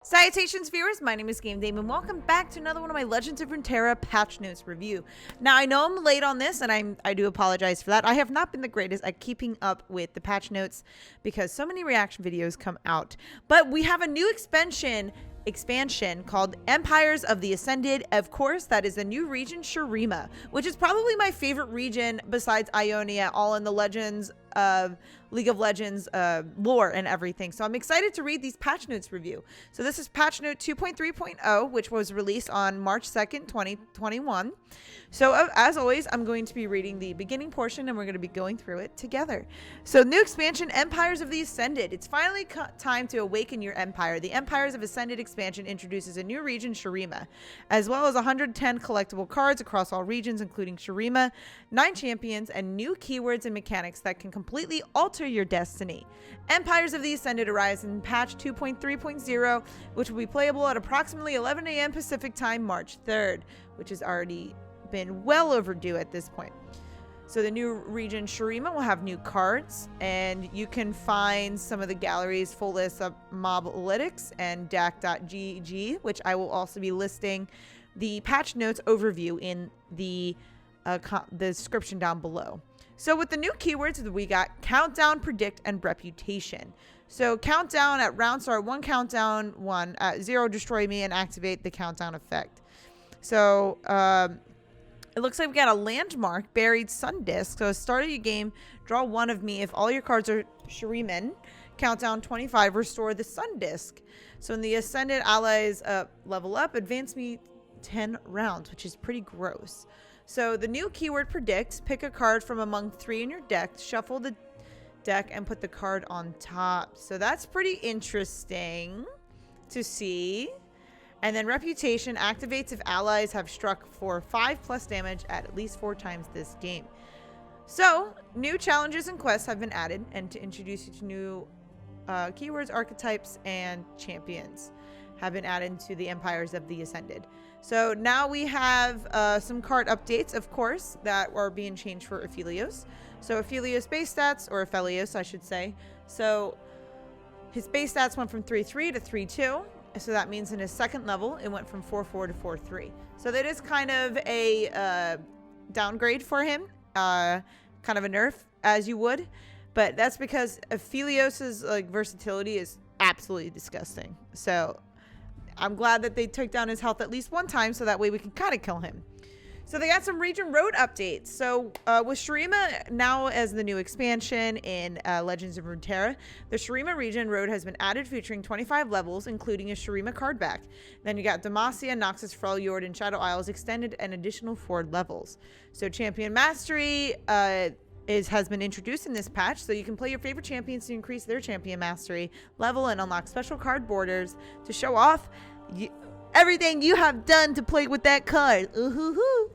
Salutations viewers, my name is Game Dame and welcome back to another one of my Legends of Runeterra patch notes review. Now I know I'm late on this and I do apologize for that. I have not been the greatest at keeping up with the patch notes because so many reaction videos come out. But we have a new expansion called Empires of the Ascended. Of course, that is the new region Shurima, which is probably my favorite region besides Ionia, all in the Legends of League of Legends lore and everything. So I'm excited to read these patch notes review. So this is patch note 2.3.0, which was released on March 2nd, 2021. So as always, I'm going to be reading the beginning portion and we're going to be going through it together. So new expansion, Empires of the Ascended. It's finally time to awaken your empire. The Empires of Ascended expansion introduces a new region, Shurima, as well as 110 collectible cards across all regions, including Shurima, 9 champions, and new keywords and mechanics that can completely alter your destiny. Empires of the Ascended arrives in patch 2.3.0, which will be playable at approximately 11 a.m. Pacific time, March 3rd, which has already been well overdue at this point. So the new region Shurima will have new cards, and you can find some of the gallery's full list of Mobalytics and DAC.gg, which I will also be listing the patch notes overview in the description down below. So with the new keywords, we got Countdown, Predict, and Reputation. So countdown at round start, 1 countdown, 1 at 0, destroy me, and activate the countdown effect. So it looks like we got a landmark, Buried Sun Disc. So start of your game, draw 1 of me. If all your cards are Shuriman, countdown 25, restore the Sun Disc. So when the Ascended allies level up, advance me 10 rounds, which is pretty gross. So the new keyword Predict, pick a card from among 3 in your deck, shuffle the deck, and put the card on top. So that's pretty interesting to see. And then Reputation activates if allies have struck for 5+ damage at least 4 times this game. So new challenges and quests have been added and to introduce you to new keywords, archetypes, and champions have been added to the Empires of the Ascended. So now we have some card updates, of course, that are being changed for Aphelios. So Aphelios base stats, or Aphelios, I should say. So his base stats went from 3.3 to 3.2. So that means in his second level, it went from 4.4 to 4.3. So that is kind of a downgrade for him, kind of a nerf, as you would. But that's because Aphelios's versatility is absolutely disgusting. So I'm glad that they took down his health at least 1 time, so that way we can kind of kill him. So they got some region road updates. So with Shurima now as the new expansion in Legends of Runeterra, the Shurima region road has been added, featuring 25 levels, including a Shurima card back. Then you got Demacia, Noxus, Freljord, and Shadow Isles extended an additional 4 levels. So Champion Mastery has been introduced in this patch, so you can play your favorite champions to increase their champion mastery level and unlock special card borders to show off everything you have done to play with that card. Ooh-hoo-hoo.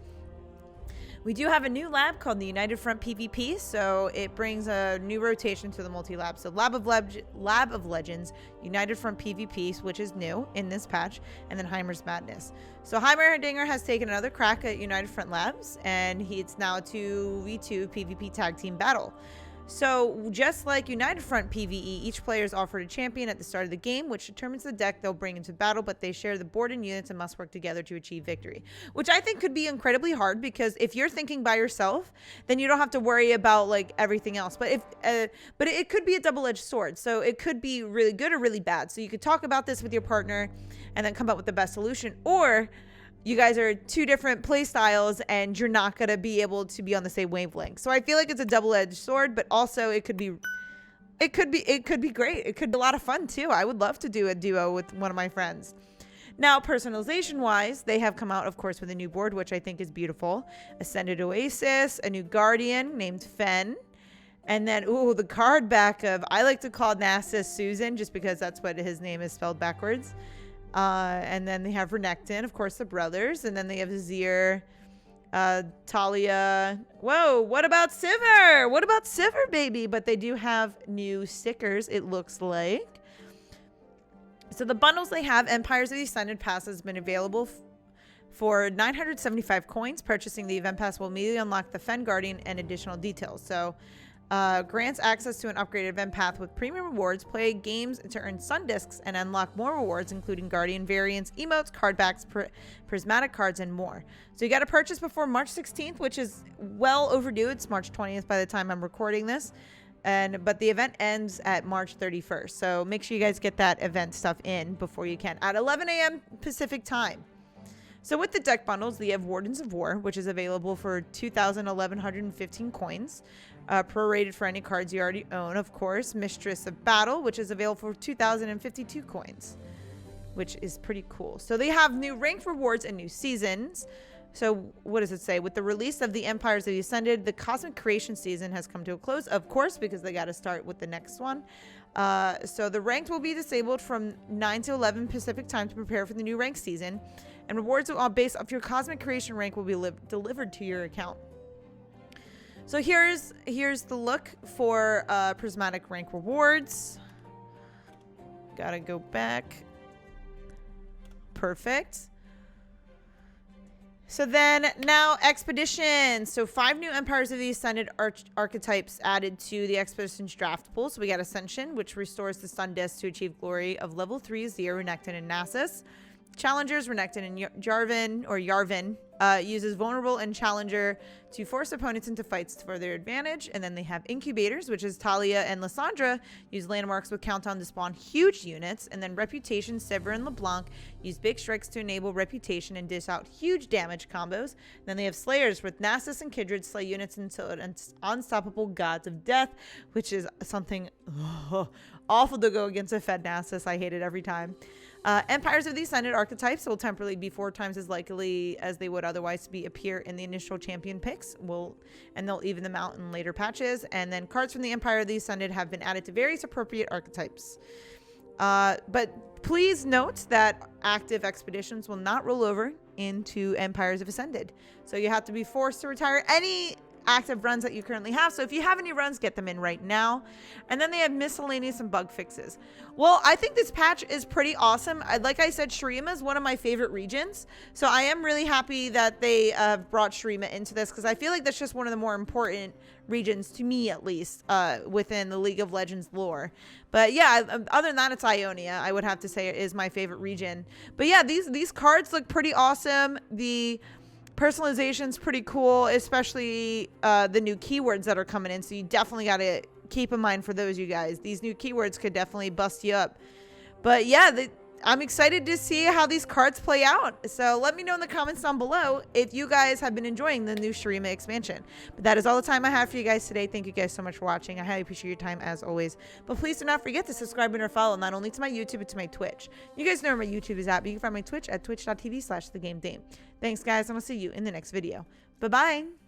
We do have a new lab called the United Front PvP, so it brings a new rotation to the multi-lab. So Lab of Legends, United Front PvP, which is new in this patch, and then Heimer's Madness. So Heimerdinger has taken another crack at United Front Labs, and it's now a 2v2 PvP tag team battle. So just like United Front PvE, each player is offered a champion at the start of the game, which determines the deck they'll bring into battle, but they share the board and units and must work together to achieve victory, which I think could be incredibly hard, because if you're thinking by yourself, then you don't have to worry about everything else. But but it could be a double-edged sword, so it could be really good or really bad. So you could talk about this with your partner and then come up with the best solution, or you guys are 2 different play styles and you're not going to be able to be on the same wavelength. So I feel like it's a double-edged sword, but also it could be great. It could be a lot of fun too. I would love to do a duo with one of my friends. Now, personalization wise, they have come out, of course, with a new board, which I think is beautiful. Ascended Oasis, a new guardian named Fen. And then, ooh, the card back of, I like to call Nasus Susan, just because that's what his name is spelled backwards. And then they have Renekton, of course, the brothers. And then they have Azir, Talia. Whoa, what about Sivir? What about Sivir, baby? But they do have new stickers, it looks like. So the bundles they have, Empires of the Ascended Pass has been available for 975 coins. Purchasing the event pass will immediately unlock the Fen Guardian and additional details. So Grants access to an upgraded event path with premium rewards. Play games to earn sun discs and unlock more rewards, including Guardian variants, emotes, card backs, prismatic cards, and more. So you got to purchase before March 16th, which is well overdue. It's March 20th by the time I'm recording this. But the event ends at March 31st. So make sure you guys get that event stuff in before you can at 11 a.m. Pacific time. So with the deck bundles, we have Wardens of War, which is available for 2,115 coins, prorated for any cards you already own, of course. Mistress of Battle, which is available for 2,052 coins, which is pretty cool. So they have new ranked rewards and new seasons. So what does it say? With the release of the Empires of the Ascended, the Cosmic Creation season has come to a close, of course, because they got to start with the next one. So the ranked will be disabled from 9 to 11 Pacific time to prepare for the new ranked season. And rewards based off your Cosmic Creation rank will be delivered to your account. So here's the look for prismatic rank rewards. Gotta go back. Perfect. So then now Expeditions. So 5 new Empires of the Ascended archetypes added to the Expeditions draft pool. So we got Ascension, which restores the stun disc to achieve glory of level 3 Azir, Renekton, and Nasus. Challengers, Renekton and Yarvin, uses Vulnerable and Challenger to force opponents into fights for their advantage. And then they have Incubators, which is Talia and Lissandra, use landmarks with Countdown to spawn huge units. And then Reputation, Sever and LeBlanc use big strikes to enable Reputation and dish out huge damage combos. And then they have Slayers with Nasus and Kindred slay units until unstoppable Gods of Death, which is something awful to go against a fed Nasus. I hate it every time. Empires of the Ascended archetypes will temporarily be 4 times as likely as they would otherwise appear in the initial champion picks. And they'll even them out in later patches. And then cards from the Empire of the Ascended have been added to various appropriate archetypes. But please note that active expeditions will not roll over into Empires of Ascended. So you have to be forced to retire any active runs that you currently have. So if you have any runs, get them in right now. And then they have miscellaneous and bug fixes. Well, I think this patch is pretty awesome. Like I said, Shurima is one of my favorite regions. So I am really happy that they brought Shurima into this, because I feel like that's just one of the more important regions, to me at least, within the League of Legends lore. But yeah, other than that, it's Ionia, I would have to say, is my favorite region. But yeah, these cards look pretty awesome. The personalization's pretty cool, especially the new keywords that are coming in. So you definitely got to keep in mind for those, you guys. These new keywords could definitely bust you up. But yeah, I'm excited to see how these cards play out. So let me know in the comments down below if you guys have been enjoying the new Shurima expansion. But that is all the time I have for you guys today. Thank you guys so much for watching. I highly appreciate your time as always. But please do not forget to subscribe and or follow not only to my YouTube but to my Twitch. You guys know where my YouTube is at, but you can find my Twitch at twitch.tv/thegamedame. Thanks guys, and I'll see you in the next video. Bye-bye.